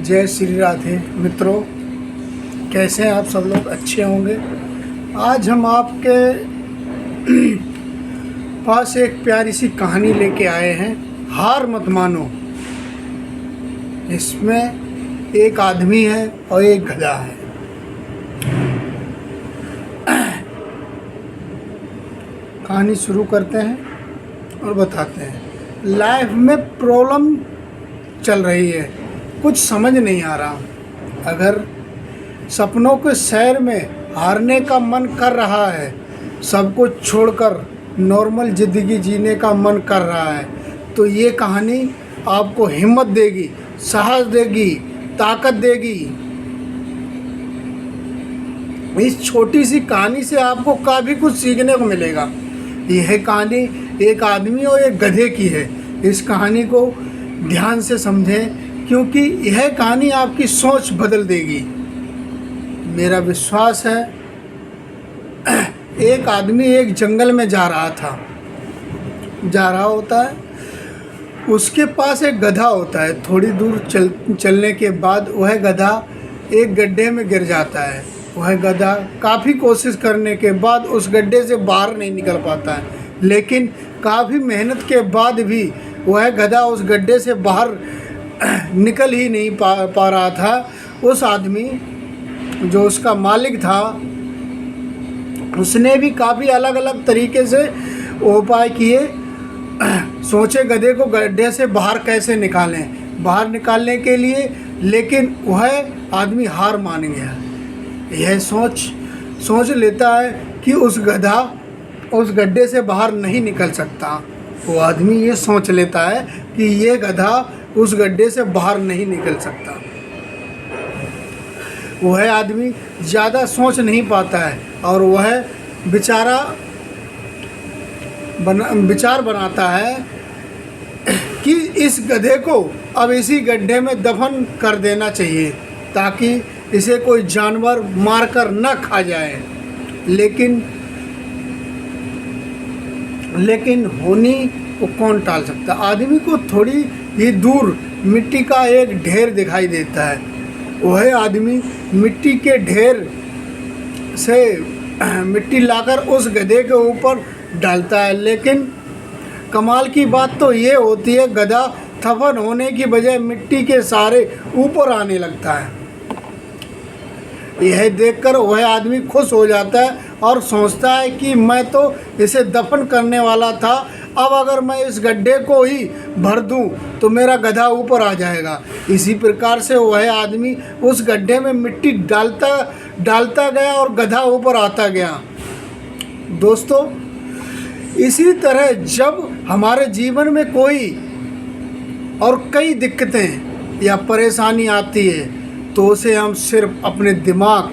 जय श्री राधे मित्रों, कैसे हैं आप सब लोग? अच्छे होंगे। आज हम आपके पास एक प्यारी सी कहानी लेके आए हैं, हार मत मानो। इसमें एक आदमी है और एक गधा है। कहानी शुरू करते हैं और बताते हैं। लाइफ में प्रॉब्लम चल रही है, कुछ समझ नहीं आ रहा। अगर सपनों के शहर में हारने का मन कर रहा है, सब कुछ छोड़कर नॉर्मल ज़िंदगी जीने का मन कर रहा है, तो ये कहानी आपको हिम्मत देगी, साहस देगी, ताकत देगी। इस छोटी सी कहानी से आपको काफ़ी कुछ सीखने को मिलेगा। यह कहानी एक आदमी और एक गधे की है। इस कहानी को ध्यान से समझें, क्योंकि यह कहानी आपकी सोच बदल देगी। मेरा विश्वास है। एक आदमी एक जंगल में जा रहा होता है। उसके पास एक गधा होता है। थोड़ी दूर चलने के बाद वह गधा एक गड्ढे में गिर जाता है। वह गधा काफ़ी कोशिश करने के बाद उस गड्ढे से बाहर नहीं निकल पाता है, लेकिन काफ़ी मेहनत के बाद भी वह गधा उस गड्ढे से बाहर निकल ही नहीं पा रहा था। उस आदमी जो उसका मालिक था, उसने भी काफ़ी अलग अलग तरीके से उपाय किए। सोचे गधे को गड्ढे से बाहर कैसे निकालें, बाहर निकालने के लिए, लेकिन वह आदमी हार मान गया। यह सोच लेता है कि उस गधा उस गड्ढे से बाहर नहीं निकल सकता। वो आदमी ये सोच लेता है कि ये गधा उस गड्ढे से बाहर नहीं निकल सकता। वह आदमी ज़्यादा सोच नहीं पाता है और वह विचार बनाता है कि इस गधे को अब इसी गड्ढे में दफन कर देना चाहिए, ताकि इसे कोई जानवर मारकर न खा जाए। लेकिन होनी को कौन टाल सकता। आदमी को थोड़ी ही दूर मिट्टी का एक ढेर दिखाई देता है। वह आदमी मिट्टी के ढेर से मिट्टी लाकर उस गधे के ऊपर डालता है, लेकिन कमाल की बात तो ये होती है, गधा दफन होने की बजाय मिट्टी के सहारे ऊपर आने लगता है। यह देखकर वह आदमी खुश हो जाता है और सोचता है कि मैं तो इसे दफन करने वाला था, अब अगर मैं इस गड्ढे को ही भर दूं तो मेरा गधा ऊपर आ जाएगा। इसी प्रकार से वह आदमी उस गड्ढे में मिट्टी डालता गया और गधा ऊपर आता गया। दोस्तों, इसी तरह जब हमारे जीवन में कोई और कई दिक्कतें या परेशानी आती है, तो उसे हम सिर्फ अपने दिमाग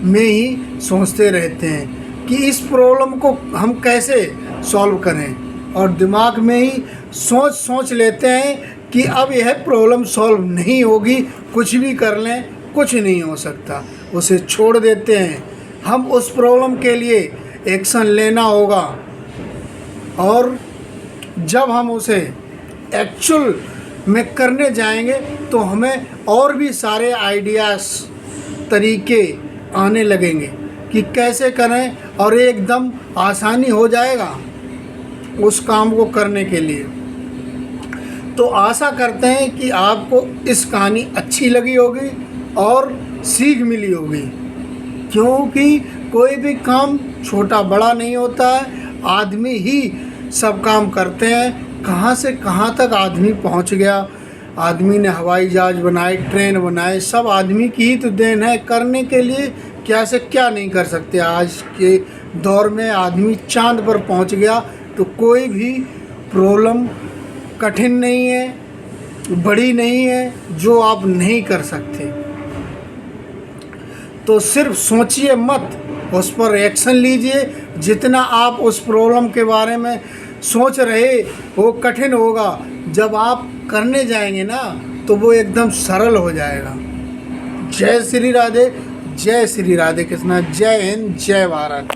में ही सोचते रहते हैं कि इस प्रॉब्लम को हम कैसे सॉल्व करें, और दिमाग में ही सोच लेते हैं कि अब यह प्रॉब्लम सॉल्व नहीं होगी, कुछ भी कर लें कुछ नहीं हो सकता, उसे छोड़ देते हैं। हम उस प्रॉब्लम के लिए एक्शन लेना होगा, और जब हम उसे एक्चुअल में करने जाएंगे तो हमें और भी सारे आइडियाज़, तरीके आने लगेंगे कि कैसे करें, और एकदम आसानी हो जाएगा उस काम को करने के लिए। तो आशा करते हैं कि आपको इस कहानी अच्छी लगी होगी और सीख मिली होगी, क्योंकि कोई भी काम छोटा बड़ा नहीं होता है, आदमी ही सब काम करते हैं। कहाँ से कहाँ तक आदमी पहुँच गया। आदमी ने हवाई जहाज़ बनाए, ट्रेन बनाए, सब आदमी की ही तो देन है। करने के लिए क्या से क्या नहीं कर सकते। आज के दौर में आदमी चांद पर पहुँच गया, तो कोई भी प्रॉब्लम कठिन नहीं है, बड़ी नहीं है, जो आप नहीं कर सकते। तो सिर्फ सोचिए मत, उस पर एक्शन लीजिए। जितना आप उस प्रॉब्लम के बारे में सोच रहे वो कठिन होगा, जब आप करने जाएंगे ना तो वो एकदम सरल हो जाएगा। जय श्री राधे, जय श्री राधे कृष्णा, जय हिंद, जय भारत।